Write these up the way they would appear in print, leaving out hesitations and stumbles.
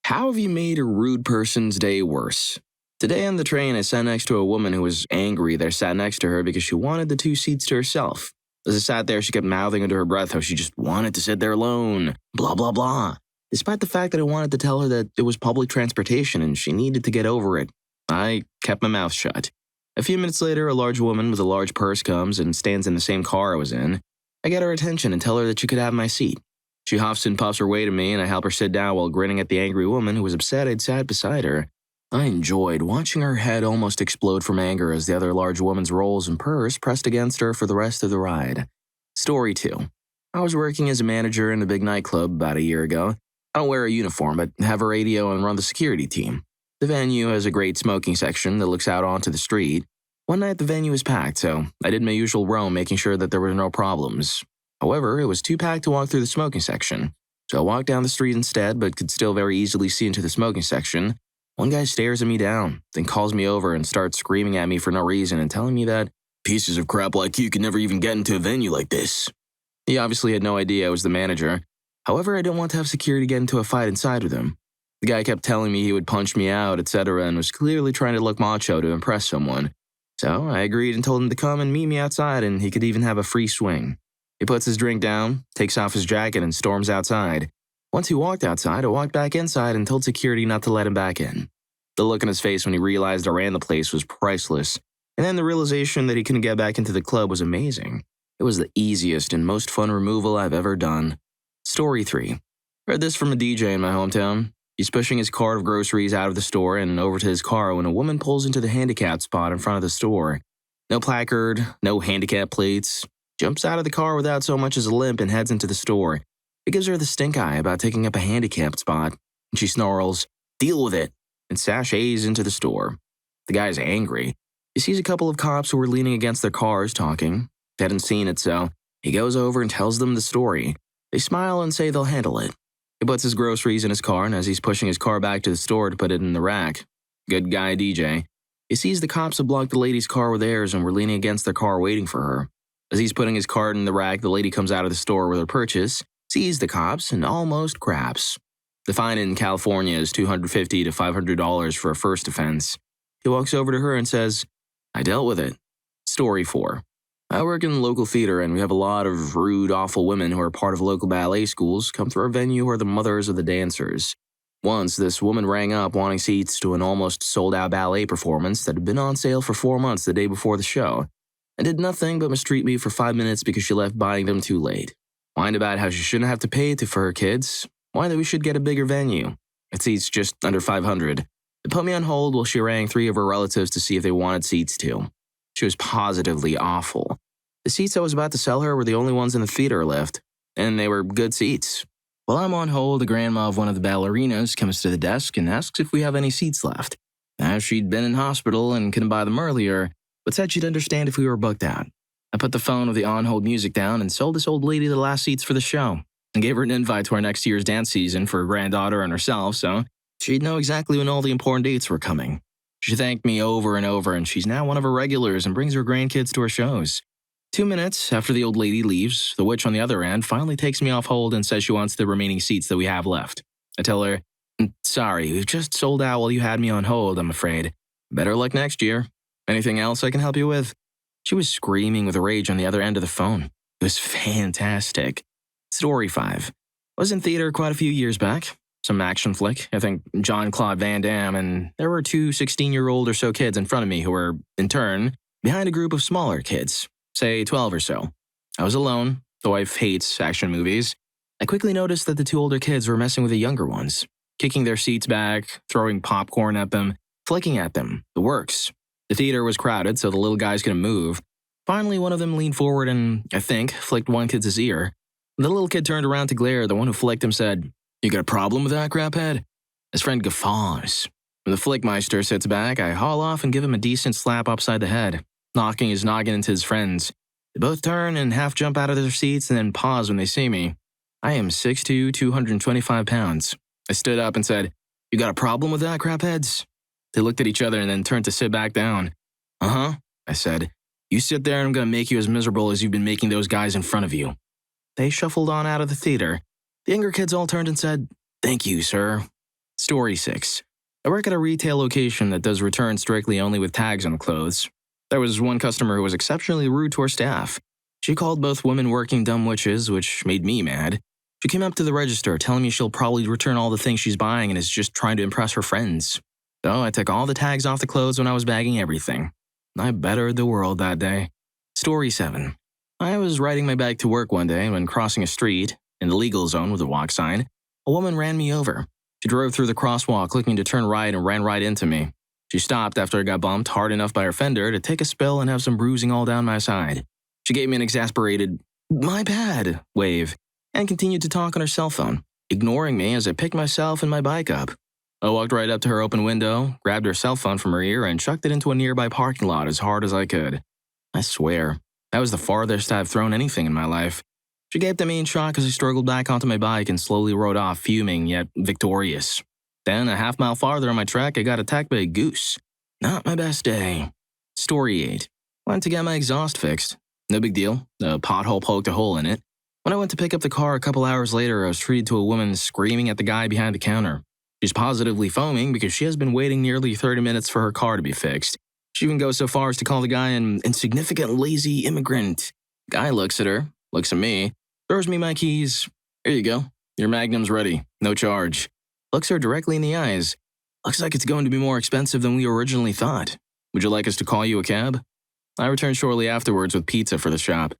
How have you made a rude person's day worse? Today on the train, I sat next to a woman who was angry that I sat next to her because she wanted the two seats to herself. As I sat there, she kept mouthing under her breath how she just wanted to sit there alone, blah, blah, blah. Despite the fact that I wanted to tell her that it was public transportation and she needed to get over it, I kept my mouth shut. A few minutes later, a large woman with a large purse comes and stands in the same car I was in. I get her attention and tell her that she could have my seat. She huffs and puffs her way to me, and I help her sit down while grinning at the angry woman who was upset I'd sat beside her. I enjoyed watching her head almost explode from anger as the other large woman's rolls and purse pressed against her for the rest of the ride. Story 2. I was working as a manager in a big nightclub about a year ago. I don't wear a uniform, but have a radio and run the security team. The venue has a great smoking section that looks out onto the street. One night the venue was packed, so I did my usual roam making sure that there were no problems. However, it was too packed to walk through the smoking section, so I walked down the street instead but could still very easily see into the smoking section. One guy stares at me down, then calls me over and starts screaming at me for no reason and telling me that pieces of crap like you could never even get into a venue like this. He obviously had no idea I was the manager. However, I didn't want to have security get into a fight inside with him. The guy kept telling me he would punch me out, etc., and was clearly trying to look macho to impress someone. So I agreed and told him to come and meet me outside and he could even have a free swing. He puts his drink down, takes off his jacket, and storms outside. Once he walked outside, I walked back inside and told security not to let him back in. The look on his face when he realized I ran the place was priceless, and then the realization that he couldn't get back into the club was amazing. It was the easiest and most fun removal I've ever done. Story 3. Heard this from a DJ in my hometown. He's pushing his cart of groceries out of the store and over to his car when a woman pulls into the Handicap spot in front of the store. No placard, no Handicap plates. Jumps out of the car without so much as a limp and heads into the store. It gives her the stink eye about taking up a handicapped spot, and she snarls, "Deal with it," and sashays into the store. The guy's angry. He sees a couple of cops who were leaning against their cars talking. They hadn't seen it, so he goes over and tells them the story. They smile and say they'll handle it. He puts his groceries in his car, and as he's pushing his car back to the store to put it in the rack, good guy DJ, he sees the cops have blocked the lady's car with theirs and were leaning against their car waiting for her. As he's putting his cart in the rack, the lady comes out of the store with her purchase, sees the cops, and almost craps. The fine in California is $250 to $500 for a first offense. He walks over to her and says, "I dealt with it." Story 4. I work in the local theater, and we have a lot of rude, awful women who are part of local ballet schools come through our venue who are the mothers of the dancers. Once, this woman rang up wanting seats to an almost sold-out ballet performance that had been on sale for 4 months the day before the show, and did nothing but mistreat me for 5 minutes because she left buying them too late. Whined about how she shouldn't have to pay for her kids. Why that we should get a bigger venue. It seats just under 500. It put me on hold while she rang 3 of her relatives to see if they wanted seats too. She was positively awful. The seats I was about to sell her were the only ones in the theater left, and they were good seats. While I'm on hold, the grandma of one of the ballerinas comes to the desk and asks if we have any seats left. As she'd been in hospital and couldn't buy them earlier, but said she'd understand if we were booked out. I put the phone with the on-hold music down and sold this old lady the last seats for the show, and gave her an invite to our next year's dance season for her granddaughter and herself, so she'd know exactly when all the important dates were coming. She thanked me over and over, and she's now one of her regulars and brings her grandkids to her shows. 2 minutes after the old lady leaves, the witch on the other end finally takes me off hold and says she wants the remaining seats that we have left. I tell her, "Sorry, we've just sold out while you had me on hold, I'm afraid. Better luck next year. Anything else I can help you with?" She was screaming with rage on the other end of the phone. It was fantastic. Story 5. I was in theater quite a few years back. Some action flick, I think Jean-Claude Van Damme, and there were 2 16-year-old or so kids in front of me who were, in turn, behind a group of smaller kids, say 12 or so. I was alone, the wife hates action movies. I quickly noticed that the 2 older kids were messing with the younger ones, kicking their seats back, throwing popcorn at them, flicking at them, the works. The theater was crowded, so the little guys couldn't move. Finally, one of them leaned forward and, I think, flicked one kid's ear. The little kid turned around to glare. The one who flicked him said, "You got a problem with that, craphead?" His friend guffaws. When the flickmeister sits back, I haul off and give him a decent slap upside the head, knocking his noggin into his friends. They both turn and half jump out of their seats and then pause when they see me. I am 6'2", 225 pounds. I stood up and said, "You got a problem with that, crapheads?" They looked at each other and then turned to sit back down. "Uh-huh," I said. "You sit there and I'm going to make you as miserable as you've been making those guys in front of you." They shuffled on out of the theater. The younger kids all turned and said, "Thank you, sir." Story 6. I work at a retail location that does returns strictly only with tags on the clothes. There was one customer who was exceptionally rude to our staff. She called both women working dumb witches, which made me mad. She came up to the register telling me she'll probably return all the things she's buying and is just trying to impress her friends. So I took all the tags off the clothes when I was bagging everything. I bettered the world that day. Story 7. I was riding my bike to work one day when crossing a street, in the legal zone with a walk sign, a woman ran me over. She drove through the crosswalk looking to turn right and ran right into me. She stopped after I got bumped hard enough by her fender to take a spill and have some bruising all down my side. She gave me an exasperated, "My bad," wave, and continued to talk on her cell phone, ignoring me as I picked myself and my bike up. I walked right up to her open window, grabbed her cell phone from her ear, and chucked it into a nearby parking lot as hard as I could. I swear, that was the farthest I've thrown anything in my life. She gave the mean shock as I struggled back onto my bike and slowly rode off, fuming yet victorious. Then, a half-mile farther on my trek, I got attacked by a goose. Not my best day. Story 8. Went to get my exhaust fixed. No big deal. A pothole poked a hole in it. When I went to pick up the car a couple hours later, I was treated to a woman screaming at the guy behind the counter. She's positively foaming because she has been waiting nearly 30 minutes for her car to be fixed. She even goes so far as to call the guy an insignificant, lazy immigrant. Guy looks at her, looks at me, throws me my keys. Here you go. Your Magnum's ready. No charge. Looks her directly in the eyes. Looks like it's going to be more expensive than we originally thought. Would you like us to call you a cab? I returned shortly afterwards with pizza for the shop.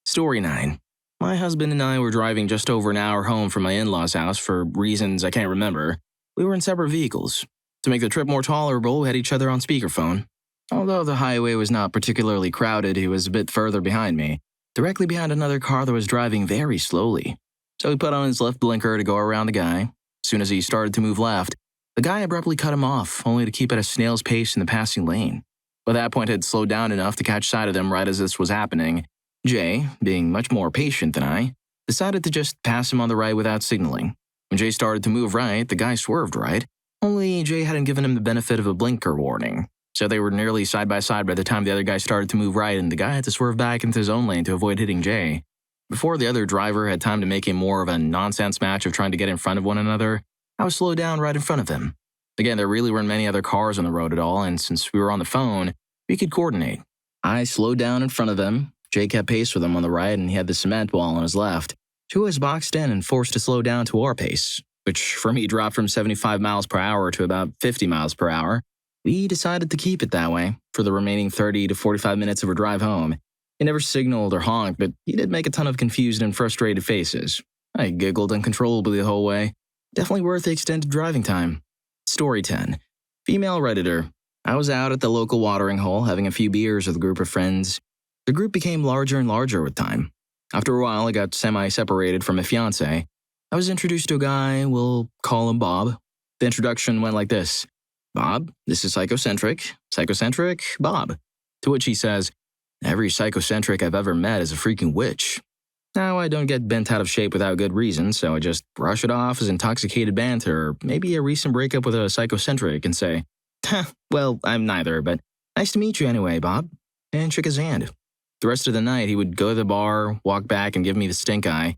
Story 9. My husband and I were driving just over an hour home from my in-laws' house for reasons I can't remember. We were in separate vehicles. To make the trip more tolerable, we had each other on speakerphone. Although the highway was not particularly crowded, he was a bit further behind me, directly behind another car that was driving very slowly. So he put on his left blinker to go around the guy. As soon as he started to move left, the guy abruptly cut him off, only to keep at a snail's pace in the passing lane. By that point, I had slowed down enough to catch sight of them right as this was happening. Jay, being much more patient than I, decided to just pass him on the right without signaling. When Jay started to move right, the guy swerved right, only Jay hadn't given him the benefit of a blinker warning. So they were nearly side by side by the time the other guy started to move right, and the guy had to swerve back into his own lane to avoid hitting Jay. Before the other driver had time to make a more of a nonsense match of trying to get in front of one another, I was slowed down right in front of him. Again, there really weren't many other cars on the road at all, and since we were on the phone, we could coordinate. I slowed down in front of them. Jay kept pace with him on the right, and he had the cement wall on his left. Two was boxed in and forced to slow down to our pace, which for me dropped from 75 miles per hour to about 50 miles per hour. We decided to keep it that way for the remaining 30 to 45 minutes of our drive home. He never signaled or honked, but he did make a ton of confused and frustrated faces. I giggled uncontrollably the whole way. Definitely worth the extended driving time. Story 10. Female Redditor. I was out at the local watering hole having a few beers with a group of friends. The group became larger and larger with time. After a while, I got semi-separated from my fiancé. I was introduced to a guy, we'll call him Bob. The introduction went like this. Bob, this is psychocentric. Psychocentric, Bob. To which he says, every psychocentric I've ever met is a freaking witch. Now, I don't get bent out of shape without good reason, so I just brush it off as intoxicated banter, or maybe a recent breakup with a psychocentric, and say, well, I'm neither, but nice to meet you anyway, Bob, and shook his hand. The rest of the night, he would go to the bar, walk back, and give me the stink eye.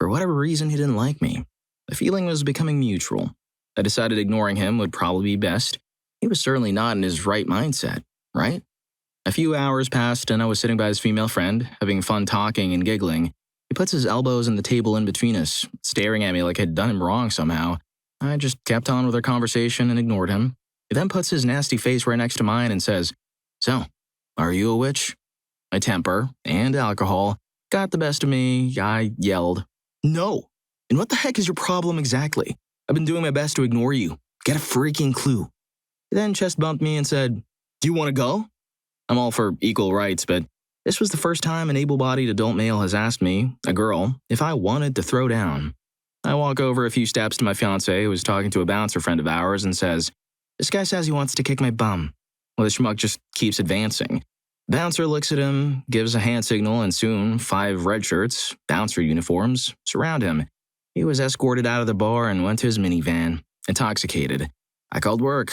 For whatever reason, he didn't like me. The feeling was becoming mutual. I decided ignoring him would probably be best. He was certainly not in his right mindset, right? A few hours passed, and I was sitting by his female friend, having fun talking and giggling. He puts his elbows on the table in between us, staring at me like I'd done him wrong somehow. I just kept on with our conversation and ignored him. He then puts his nasty face right next to mine and says, So, are you a witch? My temper, and alcohol, got the best of me. I yelled, No! And what the heck is your problem exactly? I've been doing my best to ignore you. Get a freaking clue. He then chest bumped me and said, Do you want to go? I'm all for equal rights, but this was the first time an able-bodied adult male has asked me, a girl, if I wanted to throw down. I walk over a few steps to my fiancé, who is talking to a bouncer friend of ours, and says, This guy says he wants to kick my bum. Well, the schmuck just keeps advancing. Bouncer looks at him, gives a hand signal, and soon 5 red shirts, bouncer uniforms, surround him. He was escorted out of the bar and went to his minivan, intoxicated. I called work.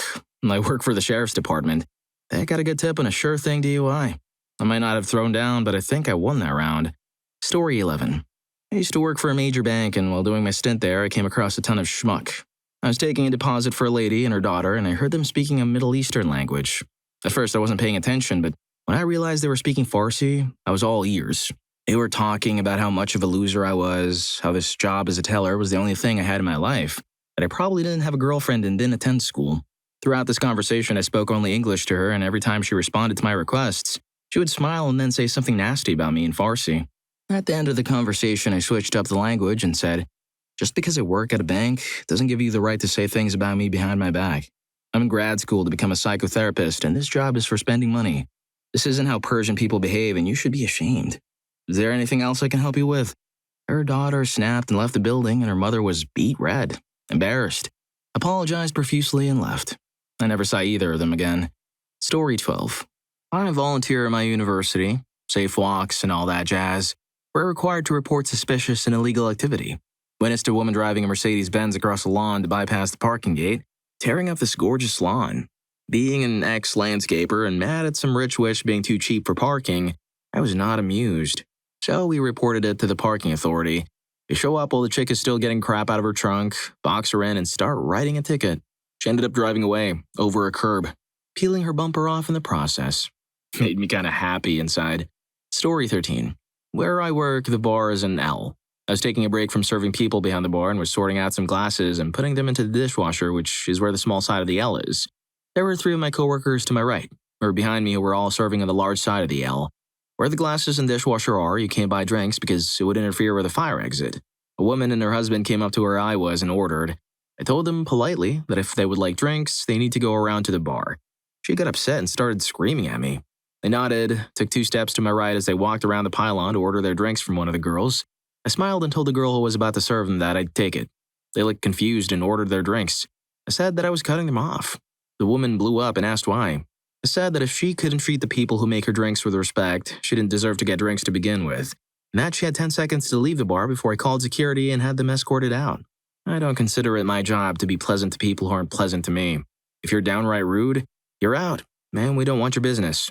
I work for the sheriff's department. They got a good tip on a sure thing DUI. I might not have thrown down, but I think I won that round. Story 11. I used to work for a major bank, and while doing my stint there, I came across a ton of schmuck. I was taking a deposit for a lady and her daughter, and I heard them speaking a Middle Eastern language. At first, I wasn't paying attention, but when I realized they were speaking Farsi, I was all ears. They were talking about how much of a loser I was, how this job as a teller was the only thing I had in my life, that I probably didn't have a girlfriend and didn't attend school. Throughout this conversation, I spoke only English to her, and every time she responded to my requests, she would smile and then say something nasty about me in Farsi. At the end of the conversation, I switched up the language and said, "Just because I work at a bank doesn't give you the right to say things about me behind my back. I'm in grad school to become a psychotherapist, and this job is for spending money. This isn't how Persian people behave, and you should be ashamed. Is there anything else I can help you with?" Her daughter snapped and left the building, and her mother was beet red, embarrassed, apologized profusely, and left. I never saw either of them again. Story 12. I volunteer at my university, safe walks and all that jazz. We're required to report suspicious and illegal activity. Witnessed a woman driving a Mercedes-Benz across the lawn to bypass the parking gate, tearing up this gorgeous lawn. Being an ex-landscaper and mad at some rich witch being too cheap for parking, I was not amused. So we reported it to the parking authority. They show up while the chick is still getting crap out of her trunk, box her in, and start writing a ticket. She ended up driving away, over a curb, peeling her bumper off in the process. Made me kind of happy inside. Story 13. Where I work, the bar is an L. I was taking a break from serving people behind the bar and was sorting out some glasses and putting them into the dishwasher, which is where the small side of the L is. There were 3 of my coworkers to my right, or behind me, who were all serving on the large side of the L. Where the glasses and dishwasher are, you can't buy drinks because it would interfere with a fire exit. A woman and her husband came up to where I was and ordered. I told them politely that if they would like drinks, they need to go around to the bar. She got upset and started screaming at me. They nodded, took 2 steps to my right as they walked around the pylon to order their drinks from one of the girls. I smiled and told the girl who was about to serve them that I'd take it. They looked confused and ordered their drinks. I said that I was cutting them off. The woman blew up and asked why. I said that if she couldn't treat the people who make her drinks with respect, she didn't deserve to get drinks to begin with, and that she had 10 seconds to leave the bar before I called security and had them escorted out. I don't consider it my job to be pleasant to people who aren't pleasant to me. If you're downright rude, you're out, and we don't want your business.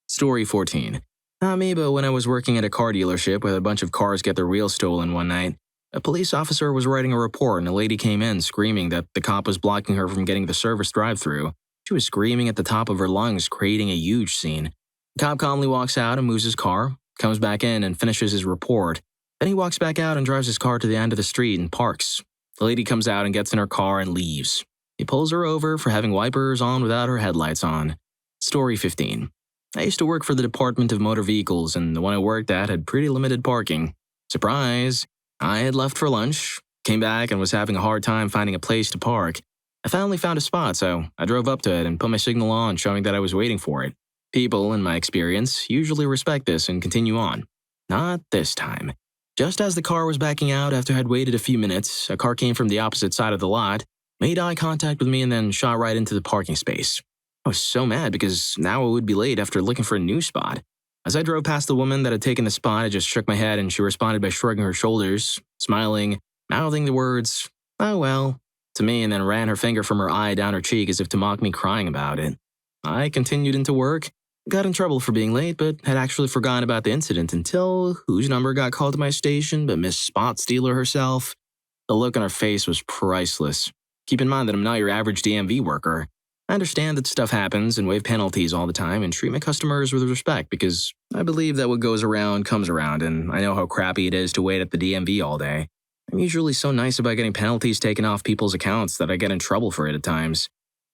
Story 14. Not me, but when I was working at a car dealership where a bunch of cars get their wheels stolen one night, a police officer was writing a report and a lady came in screaming that the cop was blocking her from getting the service drive-thru. She was screaming at the top of her lungs, creating a huge scene. The cop calmly walks out and moves his car, comes back in and finishes his report. Then he walks back out and drives his car to the end of the street and parks. The lady comes out and gets in her car and leaves. He pulls her over for having wipers on without her headlights on. Story 15. I used to work for the Department of Motor Vehicles, and the one I worked at had pretty limited parking. Surprise! I had left for lunch, came back, and was having a hard time finding a place to park. I finally found a spot, so I drove up to it and put my signal on, showing that I was waiting for it. People, in my experience, usually respect this and continue on. Not this time. Just as the car was backing out after I had waited a few minutes, a car came from the opposite side of the lot, made eye contact with me, and then shot right into the parking space. I was so mad because now I would be late after looking for a new spot. As I drove past the woman that had taken the spot, I just shook my head and she responded by shrugging her shoulders, smiling, mouthing the words, "Oh well," to me, and then ran her finger from her eye down her cheek as if to mock me crying about it. I continued into work, got in trouble for being late, but had actually forgotten about the incident until whose number got called to my station but Miss Spot Stealer herself. The look on her face was priceless. Keep in mind that I'm not your average DMV worker. I understand that stuff happens and waive penalties all the time and treat my customers with respect because I believe that what goes around comes around, and I know how crappy it is to wait at the DMV all day. I'm usually so nice about getting penalties taken off people's accounts that I get in trouble for it at times.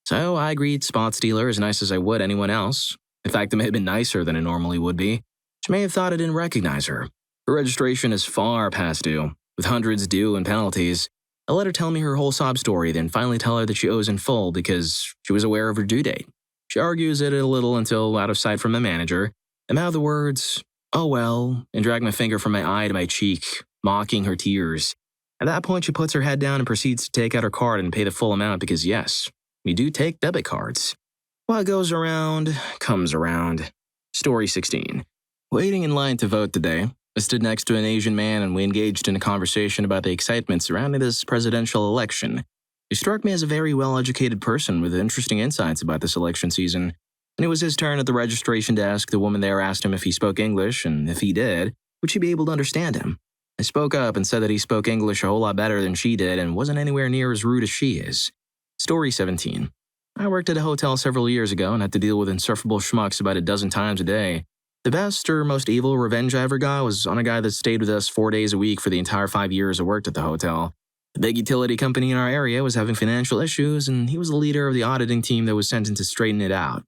So I greet Spot Stealer as nice as I would anyone else. In fact, I may have been nicer than I normally would be. She may have thought I didn't recognize her. Her registration is far past due, with hundreds due and penalties. I let her tell me her whole sob story, then finally tell her that she owes in full because she was aware of her due date. She argues it a little until out of sight from my manager. I mouth the words, "Oh well," and drag my finger from my eye to my cheek, mocking her tears. At that point, she puts her head down and proceeds to take out her card and pay the full amount because yes, we do take debit cards. What goes around, comes around. Story 16. Waiting in line to vote today, I stood next to an Asian man and we engaged in a conversation about the excitement surrounding this presidential election. He struck me as a very well-educated person with interesting insights about this election season. When it was his turn at the registration desk, the woman there asked him if he spoke English, and if he did, would she be able to understand him? I spoke up and said that he spoke English a whole lot better than she did and wasn't anywhere near as rude as she is. Story 17. I worked at a hotel several years ago and had to deal with insufferable schmucks about a dozen times a day. The best or most evil revenge I ever got was on a guy that stayed with us 4 days a week for the entire 5 years I worked at the hotel. The big utility company in our area was having financial issues, and he was the leader of the auditing team that was sent in to straighten it out.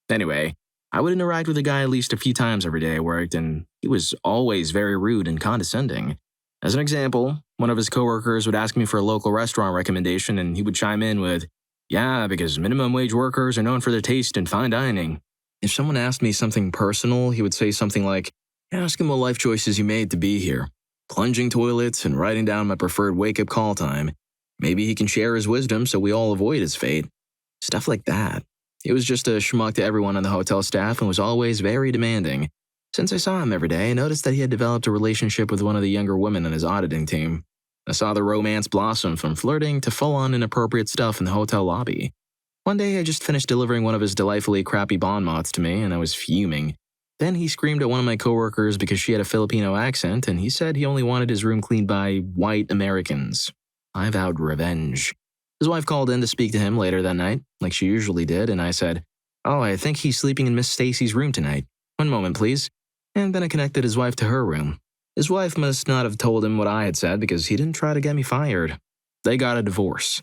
Anyway, I would interact with the guy at least a few times every day I worked, and he was always very rude and condescending. As an example, one of his coworkers would ask me for a local restaurant recommendation, and he would chime in with, "Yeah, because minimum wage workers are known for their taste in fine dining." If someone asked me something personal, he would say something like, "Ask him what life choices you made to be here. Plunging toilets and writing down my preferred wake-up call time. Maybe he can share his wisdom so we all avoid his fate." Stuff like that. He was just a schmuck to everyone on the hotel staff and was always very demanding. Since I saw him every day, I noticed that he had developed a relationship with one of the younger women on his auditing team. I saw the romance blossom from flirting to full-on inappropriate stuff in the hotel lobby. One day, I just finished delivering one of his delightfully crappy bon mots to me, and I was fuming. Then he screamed at one of my coworkers because she had a Filipino accent, and he said he only wanted his room cleaned by white Americans. I vowed revenge. His wife called in to speak to him later that night, like she usually did, and I said, "Oh, I think he's sleeping in Miss Stacy's room tonight. One moment, please." And then I connected his wife to her room. His wife must not have told him what I had said because he didn't try to get me fired. They got a divorce.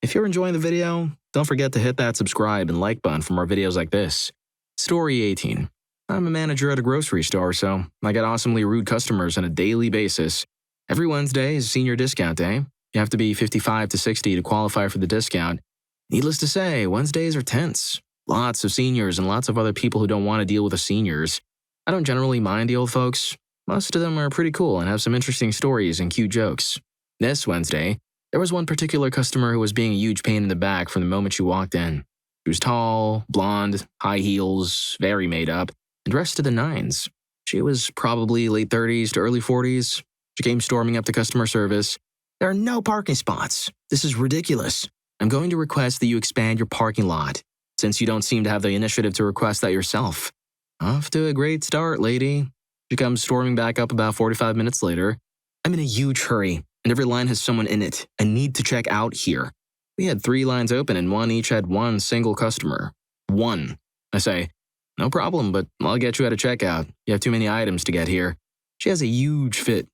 If you're enjoying the video, don't forget to hit that subscribe and like button for more videos like this. Story 18. I'm a manager at a grocery store, so I get awesomely rude customers on a daily basis. Every Wednesday is senior discount day. You have to be 55 to 60 to qualify for the discount. Needless to say, Wednesdays are tense. Lots of seniors and lots of other people who don't want to deal with the seniors. I don't generally mind the old folks. Most of them are pretty cool and have some interesting stories and cute jokes. This Wednesday, there was one particular customer who was being a huge pain in the back from the moment she walked in. She was tall, blonde, high heels, very made up, and dressed to the nines. She was probably late 30s to early 40s. She came storming up to customer service. "There are no parking spots. This is ridiculous. I'm going to request that you expand your parking lot, since you don't seem to have the initiative to request that yourself." Off to a great start, lady. She comes storming back up about 45 minutes later. "I'm in a huge hurry, and every line has someone in it. I need to check out here." We had 3 lines open, and one each had one single customer. One. I say, "No problem, but I'll get you at a checkout. You have too many items to get here." She has a huge fit.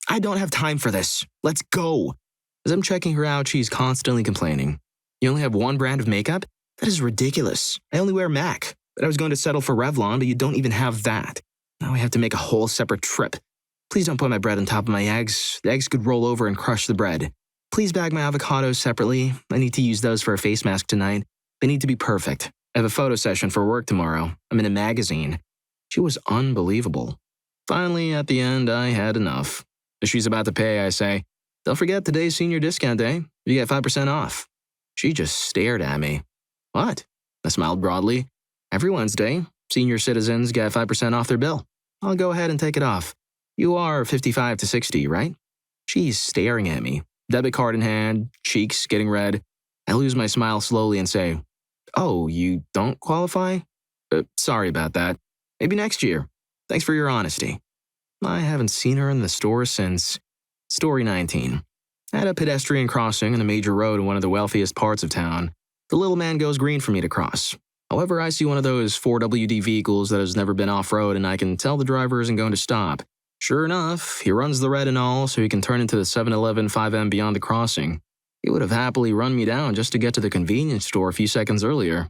"I don't have time for this. Let's go." As I'm checking her out, she's constantly complaining. "You only have one brand of makeup? That is ridiculous. I only wear MAC. But I was going to settle for Revlon, but you don't even have that. Now I have to make a whole separate trip. Please don't put my bread on top of my eggs. The eggs could roll over and crush the bread. Please bag my avocados separately. I need to use those for a face mask tonight. They need to be perfect. I have a photo session for work tomorrow. I'm in a magazine." She was unbelievable. Finally, at the end, I had enough. As she's about to pay, I say, "Don't forget today's senior discount day. You get 5% off." She just stared at me. "What?" I smiled broadly. "Every Wednesday, senior citizens get 5% off their bill. I'll go ahead and take it off. You are 55 to 60, right?" She's staring at me, debit card in hand, cheeks getting red. I lose my smile slowly and say, "Oh, you don't qualify? Sorry about that. Maybe next year. Thanks for your honesty." I haven't seen her in the store since. Story 19. At a pedestrian crossing on a major road in one of the wealthiest parts of town, the little man goes green for me to cross. However, I see one of those 4WD vehicles that has never been off-road, and I can tell the driver isn't going to stop. Sure enough, he runs the red and all so he can turn into the 7-Eleven 5M beyond the crossing. He would have happily run me down just to get to the convenience store a few seconds earlier.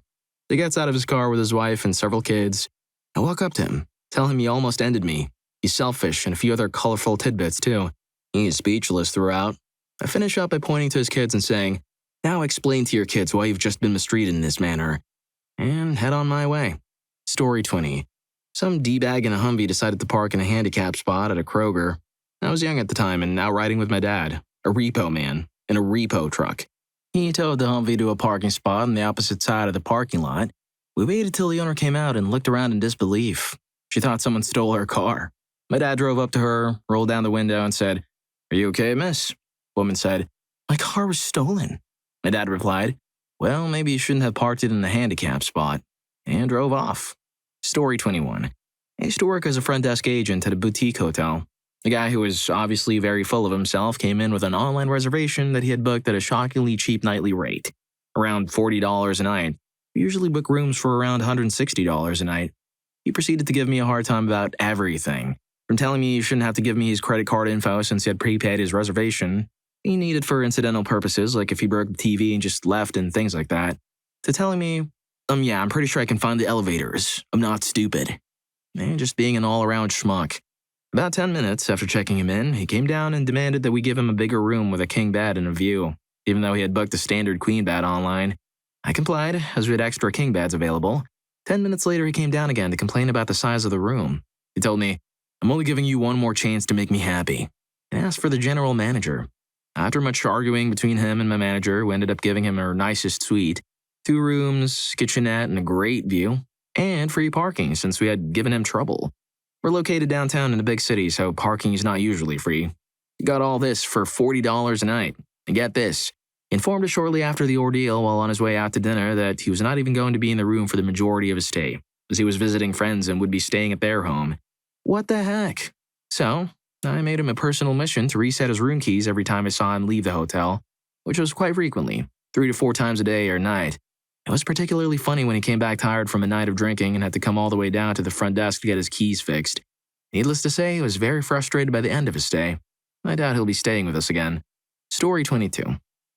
He gets out of his car with his wife and several kids. I walk up to him, tell him he almost ended me. He's selfish and a few other colorful tidbits, too. He's speechless throughout. I finish up by pointing to his kids and saying, "Now explain to your kids why you've just been mistreated in this manner," and head on my way. Story 20. Some D-bag in a Humvee decided to park in a handicap spot at a Kroger. I was young at the time and out riding with my dad, a repo man, in a repo truck. He towed the Humvee to a parking spot on the opposite side of the parking lot. We waited till the owner came out and looked around in disbelief. She thought someone stole her car. My dad drove up to her, rolled down the window, and said, "Are you okay, miss?" The woman said, "My car was stolen." My dad replied, "Well, maybe you shouldn't have parked it in the handicap spot," and drove off. Story 21. I used to work as a front desk agent at a boutique hotel. The guy, who was obviously very full of himself, came in with an online reservation that he had booked at a shockingly cheap nightly rate, around $40 a night. We usually book rooms for around $160 a night. He proceeded to give me a hard time about everything, from telling me he shouldn't have to give me his credit card info since he had prepaid his reservation. He needed for incidental purposes, like if he broke the TV and just left and things like that, to telling me, yeah, I'm pretty sure I can find the elevators. I'm not stupid. And just being an all-around schmuck. About 10 minutes after checking him in, he came down and demanded that we give him a bigger room with a king bed and a view, even though he had booked a standard queen bed online. I complied, as we had extra king beds available. 10 minutes later, he came down again to complain about the size of the room. He told me, I'm only giving you one more chance to make me happy, and asked for the general manager. After much arguing between him and my manager, we ended up giving him our nicest suite, 2 rooms, kitchenette, and a great view, and free parking since we had given him trouble. We're located downtown in a big city, so parking is not usually free. He got all this for $40 a night. And get this, he informed us shortly after the ordeal while on his way out to dinner that he was not even going to be in the room for the majority of his stay, as he was visiting friends and would be staying at their home. What the heck? So, I made him a personal mission to reset his room keys every time I saw him leave the hotel, which was quite frequently, 3 to 4 times a day or night. It was particularly funny when he came back tired from a night of drinking and had to come all the way down to the front desk to get his keys fixed. Needless to say, he was very frustrated by the end of his stay. I doubt he'll be staying with us again. Story 22.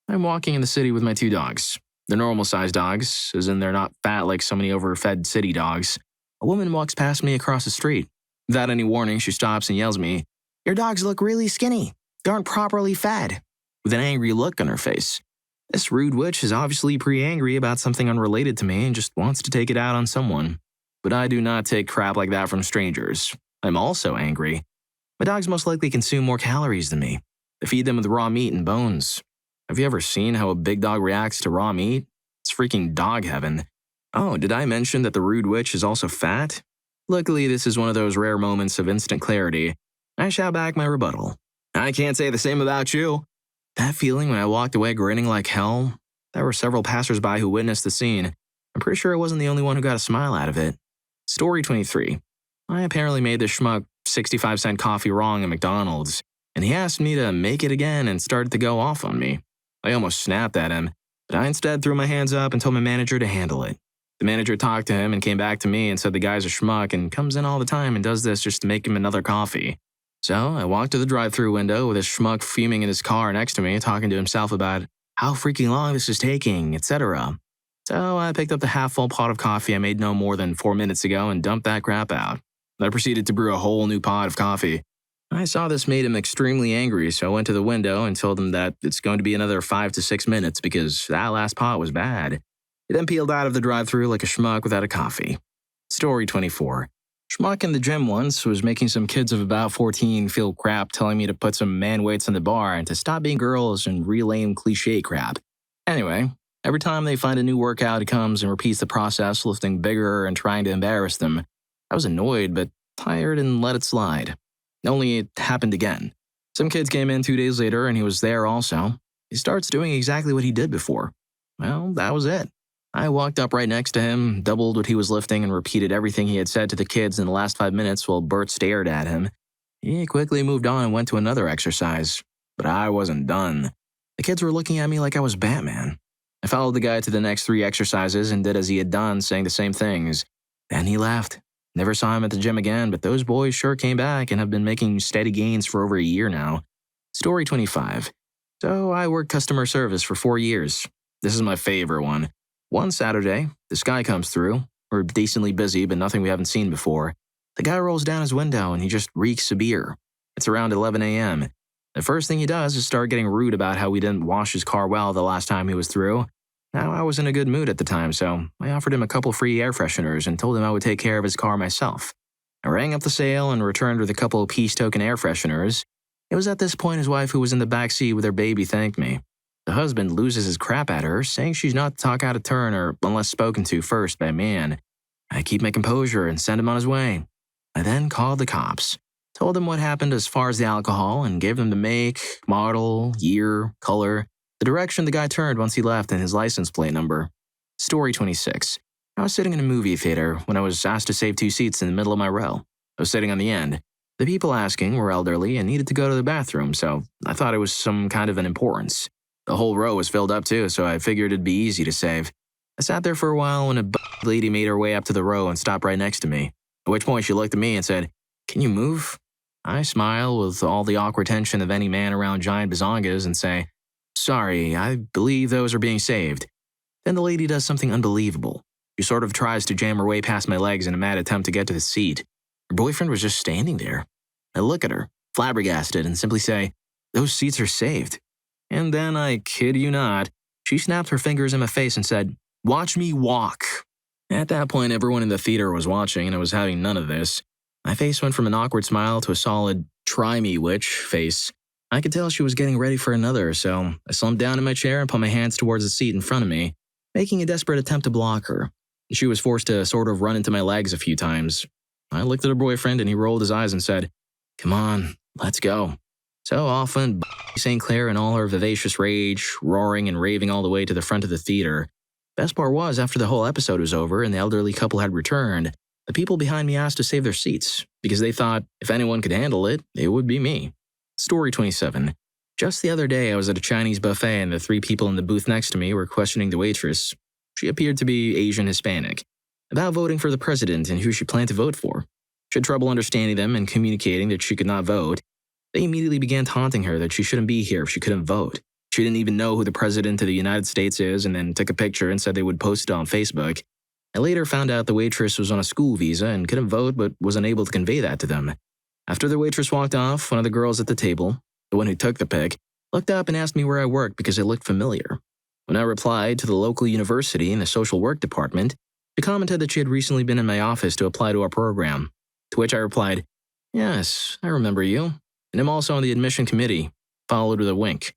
I'm walking in the city with my 2 dogs. They're normal-sized dogs, as in they're not fat like so many overfed city dogs. A woman walks past me across the street. Without any warning, she stops and yells at me, "Your dogs look really skinny. They aren't properly fed," with an angry look on her face. This rude witch is obviously pretty angry about something unrelated to me and just wants to take it out on someone. But I do not take crap like that from strangers. I'm also angry. My dogs most likely consume more calories than me. I feed them with raw meat and bones. Have you ever seen how a big dog reacts to raw meat? It's freaking dog heaven. Oh, did I mention that the rude witch is also fat? Luckily, this is one of those rare moments of instant clarity. I shout back my rebuttal. I can't say the same about you. That feeling when I walked away grinning like hell, there were several passersby who witnessed the scene. I'm pretty sure I wasn't the only one who got a smile out of it. Story 23. I apparently made this schmuck 65-cent coffee wrong at McDonald's, and he asked me to make it again and started to go off on me. I almost snapped at him, but I instead threw my hands up and told my manager to handle it. The manager talked to him and came back to me and said the guy's a schmuck and comes in all the time and does this just to make him another coffee. So I walked to the drive-thru window with this schmuck fuming in his car next to me, talking to himself about how freaking long this is taking, etc. So I picked up the half-full pot of coffee I made no more than 4 minutes ago and dumped that crap out. I proceeded to brew a whole new pot of coffee. I saw this made him extremely angry, so I went to the window and told him that it's going to be another 5 to 6 minutes because that last pot was bad. He then peeled out of the drive-thru like a schmuck without a coffee. Story 24. Schmuck in the gym once was making some kids of about 14 feel crap telling me to put some man weights in the bar and to stop being girls and real lame cliche crap. Anyway, every time they find a new workout, he comes and repeats the process, lifting bigger and trying to embarrass them. I was annoyed but tired and let it slide. Only it happened again. Some kids came in 2 days later and he was there also. He starts doing exactly what he did before. Well, that was it. I walked up right next to him, doubled what he was lifting, and repeated everything he had said to the kids in the last 5 minutes while Bert stared at him. He quickly moved on and went to another exercise. But I wasn't done. The kids were looking at me like I was Batman. I followed the guy to the next 3 exercises and did as he had done, saying the same things. Then he left. Never saw him at the gym again, but those boys sure came back and have been making steady gains for over a year now. Story 25. So I worked customer service for 4 years. This is my favorite one. One Saturday, this guy comes through. We're decently busy, but nothing we haven't seen before. The guy rolls down his window and he just reeks of beer. It's around 11 a.m. The first thing he does is start getting rude about how we didn't wash his car well the last time he was through. Now, I was in a good mood at the time, so I offered him a couple free air fresheners and told him I would take care of his car myself. I rang up the sale and returned with a couple of peace token air fresheners. It was at this point his wife, who was in the back seat with her baby, thanked me. The husband loses his crap at her, saying she's not to talk out of turn or unless spoken to first by a man. I keep my composure and send him on his way. I then called the cops, told them what happened as far as the alcohol, and gave them the make, model, year, color, the direction the guy turned once he left, and his license plate number. Story 26. I was sitting in a movie theater when I was asked to save 2 seats in the middle of my row. I was sitting on the end. The people asking were elderly and needed to go to the bathroom, so I thought it was some kind of an importance. The whole row was filled up too, so I figured it'd be easy to save. I sat there for a while when a lady made her way up to the row and stopped right next to me, at which point she looked at me and said, "Can you move?" I smile with all the awkward tension of any man around giant bazongas and say, "Sorry, I believe those are being saved." Then the lady does something unbelievable. She sort of tries to jam her way past my legs in a mad attempt to get to the seat. Her boyfriend was just standing there. I look at her, flabbergasted, and simply say, "Those seats are saved." And then, I kid you not, she snapped her fingers in my face and said, "Watch me walk." At that point, everyone in the theater was watching, and I was having none of this. My face went from an awkward smile to a solid, "try me, witch" face. I could tell she was getting ready for another, so I slumped down in my chair and put my hands towards the seat in front of me, making a desperate attempt to block her. She was forced to sort of run into my legs a few times. I looked at her boyfriend and he rolled his eyes and said, "Come on, let's go." So off went St. Clair in all her vivacious rage, roaring and raving all the way to the front of the theater. Best part was, after the whole episode was over and the elderly couple had returned, the people behind me asked to save their seats, because they thought if anyone could handle it, it would be me. Story 27. Just the other day, I was at a Chinese buffet and the three people in the booth next to me were questioning the waitress. She appeared to be Asian Hispanic, about voting for the president and who she planned to vote for. She had trouble understanding them and communicating that she could not vote. They immediately began taunting her that she shouldn't be here if she couldn't vote. She didn't even know who the president of the United States is and then took a picture and said they would post it on Facebook. I later found out the waitress was on a school visa and couldn't vote but was unable to convey that to them. After the waitress walked off, one of the girls at the table, the one who took the pic, looked up and asked me where I worked because it looked familiar. When I replied to the local university in the social work department, she commented that she had recently been in my office to apply to our program, to which I replied, "Yes, I remember you, and I'm also on the admission committee," followed with a wink.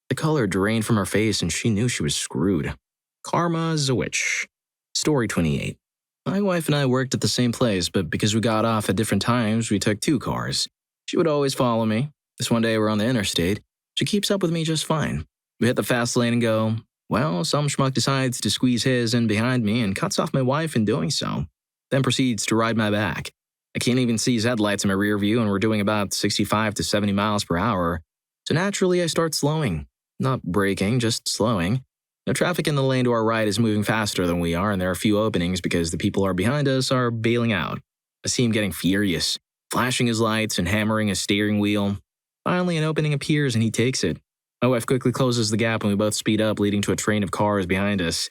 The color drained from her face and she knew she was screwed. Karma's a witch. Story 28. My wife and I worked at the same place, but because we got off at different times, we took two cars. She would always follow me. This one day we're on the interstate. She keeps up with me just fine. We hit the fast lane and go, well, some schmuck decides to squeeze his in behind me and cuts off my wife in doing so, then proceeds to ride my back. I can't even see his headlights in my rear view and we're doing about 65 to 70 miles per hour. So naturally I start slowing. Not braking, just slowing. No traffic in the lane to our right is moving faster than we are and there are a few openings because the people who are behind us are bailing out. I see him getting furious, flashing his lights and hammering his steering wheel. Finally an opening appears and he takes it. My wife quickly closes the gap and we both speed up, leading to a train of cars behind us.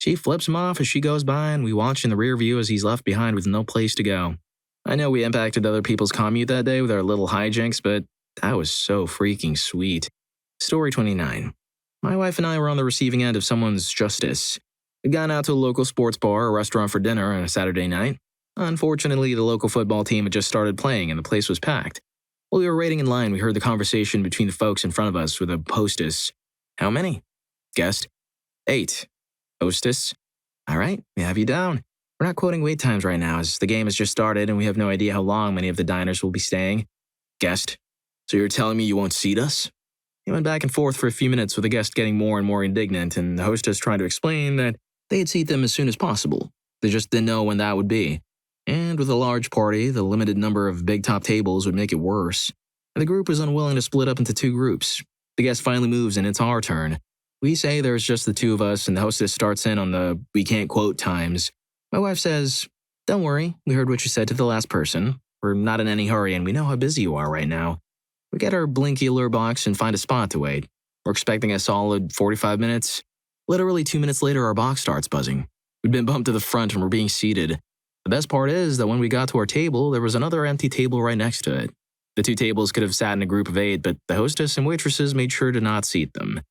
She flips him off as she goes by and we watch in the rear view as he's left behind with no place to go. I know we impacted other people's commute that day with our little hijinks, but that was so freaking sweet. Story 29. My wife and I were on the receiving end of someone's justice. We'd gone out to a local sports bar or restaurant for dinner on a Saturday night. Unfortunately, the local football team had just started playing and the place was packed. While we were waiting in line, we heard the conversation between the folks in front of us with a hostess. "How many?" Guest. 8. Hostess. "All right, we have you down. We're not quoting wait times right now as the game has just started and we have no idea how long many of the diners will be staying." Guest. "So you're telling me you won't seat us?" He went back and forth for a few minutes with the guest getting more and more indignant and the hostess trying to explain that they'd seat them as soon as possible. They just didn't know when that would be. And with a large party, the limited number of big top tables would make it worse. And the group was unwilling to split up into two groups. The guest finally moves and it's our turn. We say there's just the two of us and the hostess starts in on the "we can't quote" times. My wife says, "Don't worry, we heard what you said to the last person. We're not in any hurry and we know how busy you are right now." We get our blinky alert box and find a spot to wait. We're expecting a solid 45 minutes. Literally 2 minutes later, our box starts buzzing. We'd been bumped to the front and we're being seated. The best part is that when we got to our table, there was another empty table right next to it. The two tables could have sat in a group of 8, but the hostess and waitresses made sure to not seat them.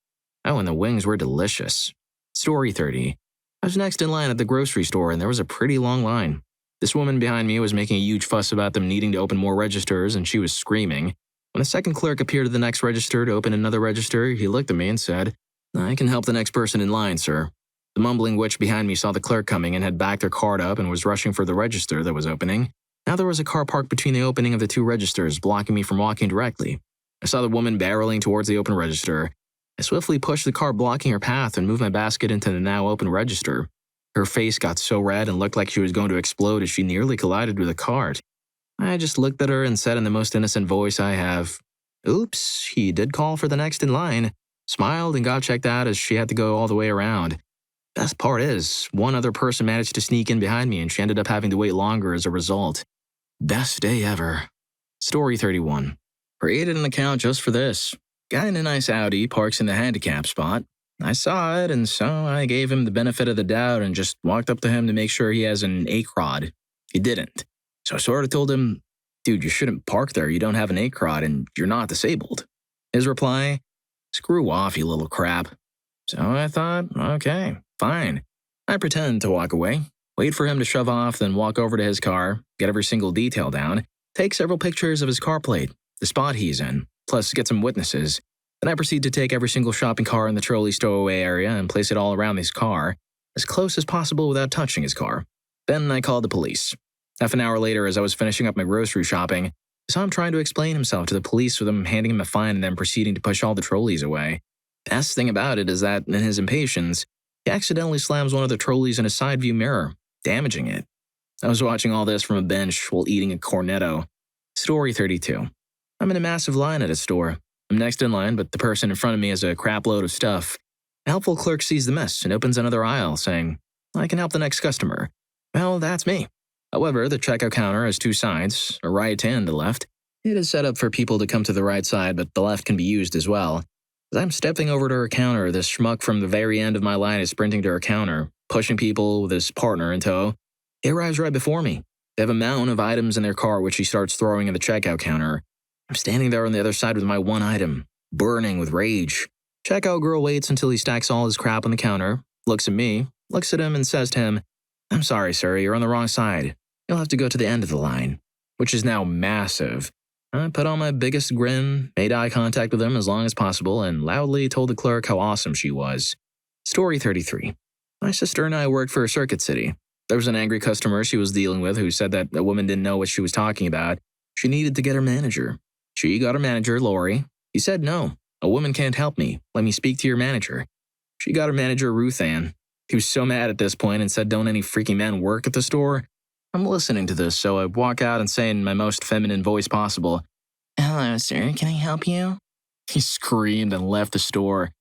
Oh, and the wings were delicious. Story 30. I was next in line at the grocery store and there was a pretty long line. This woman behind me was making a huge fuss about them needing to open more registers and she was screaming. When a second clerk appeared at the next register to open another register, he looked at me and said, "I can help the next person in line, sir." The mumbling witch behind me saw the clerk coming and had backed her card up and was rushing for the register that was opening. Now there was a car parked between the opening of the two registers, blocking me from walking directly. I saw the woman barreling towards the open register. I swiftly pushed the car blocking her path and moved my basket into the now open register. Her face got so red and looked like she was going to explode as she nearly collided with a cart. I just looked at her and said in the most innocent voice I have, "Oops, he did call for the next in line," smiled and got checked out as she had to go all the way around. Best part is, one other person managed to sneak in behind me and she ended up having to wait longer as a result. Best day ever. Story 31. Created an account just for this. Guy in a nice Audi parks in the handicap spot. I saw it, and so I gave him the benefit of the doubt and just walked up to him to make sure he has an ACROD. He didn't. So I sort of told him, "Dude, you shouldn't park there. You don't have an ACROD and you're not disabled." His reply, "Screw off, you little crap." So I thought, okay, fine. I pretend to walk away, wait for him to shove off, then walk over to his car, get every single detail down, take several pictures of his car plate, the spot he's in, plus get some witnesses. Then I proceed to take every single shopping cart in the trolley stowaway area and place it all around his car, as close as possible without touching his car. Then I called the police. Half an hour later, as I was finishing up my grocery shopping, I saw him trying to explain himself to the police with them handing him a fine and then proceeding to push all the trolleys away. Best thing about it is that, in his impatience, he accidentally slams one of the trolleys in his side view mirror, damaging it. I was watching all this from a bench while eating a cornetto. Story 32. I'm in a massive line at a store. I'm next in line, but the person in front of me has a crap load of stuff. A helpful clerk sees the mess and opens another aisle, saying, "I can help the next customer." Well, that's me. However, the checkout counter has two sides, a right and a left. It is set up for people to come to the right side, but the left can be used as well. As I'm stepping over to her counter, this schmuck from the very end of my line is sprinting to her counter, pushing people with his partner in tow. He arrives right before me. They have a mountain of items in their car, which he starts throwing in the checkout counter. I'm standing there on the other side with my one item, burning with rage. Checkout girl waits until he stacks all his crap on the counter, looks at me, looks at him, and says to him, "I'm sorry, sir, you're on the wrong side. You'll have to go to the end of the line," which is now massive. I put on my biggest grin, made eye contact with him as long as possible, and loudly told the clerk how awesome she was. Story 33. My sister and I worked for a Circuit City. There was an angry customer she was dealing with who said that a woman didn't know what she was talking about. She needed to get her manager. She got her manager, Lori. He said, "No, a woman can't help me. Let me speak to your manager." She got her manager, Ruth Ann. He was so mad at this point and said, "Don't any freaking men work at the store?" I'm listening to this, so I walk out and say in my most feminine voice possible, "Hello, sir. Can I help you?" He screamed and left the store.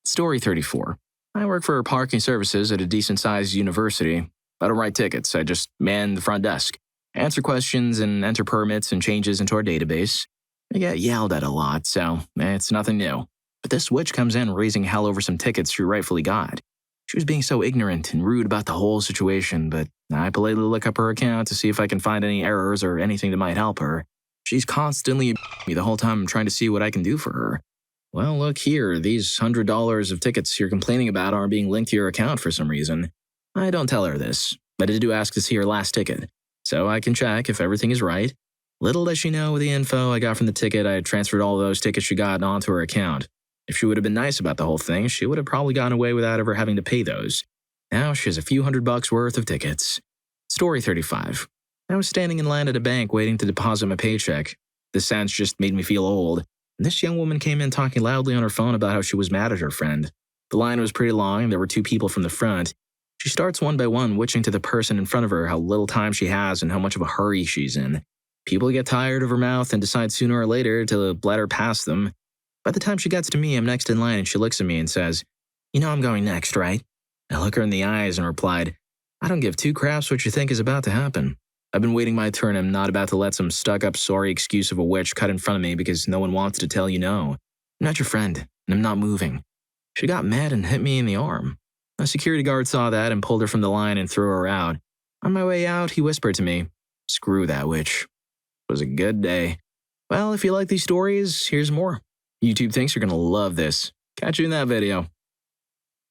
Story 34. I work for parking services at a decent-sized university. I don't write tickets. I just man the front desk, answer questions, and enter permits and changes into our database. I get yelled at a lot, so it's nothing new. But this witch comes in raising hell over some tickets she rightfully got. She was being so ignorant and rude about the whole situation, but I politely look up her account to see if I can find any errors or anything that might help her. She's constantly me the whole time I'm trying to see what I can do for her. Well, look here, these $100 of tickets you're complaining about aren't being linked to your account for some reason. I don't tell her this, but I do ask to see her last ticket, so I can check if everything is right. Little does she know with the info I got from the ticket, I had transferred all those tickets she got onto her account. If she would have been nice about the whole thing, she would have probably gotten away without ever having to pay those. Now she has a few $100 worth of tickets. Story 35. I was standing in line at a bank waiting to deposit my paycheck. This sounds just made me feel old. And this young woman came in talking loudly on her phone about how she was mad at her friend. The line was pretty long and there were two people from the front. She starts one by one witching to the person in front of her how little time she has and how much of a hurry she's in. People get tired of her mouth and decide sooner or later to let her pass them. By the time she gets to me, I'm next in line and she looks at me and says, "You know I'm going next, right?" I look her in the eyes and replied, "I don't give two craps what you think is about to happen. I've been waiting my turn and I'm not about to let some stuck-up sorry excuse of a witch cut in front of me because no one wants to tell you no. I'm not your friend, and I'm not moving." She got mad and hit me in the arm. A security guard saw that and pulled her from the line and threw her out. On my way out, he whispered to me, "Screw that witch." It was a good day. Well, if you like these stories, here's more. YouTube thinks you're gonna love this. Catch you in that video.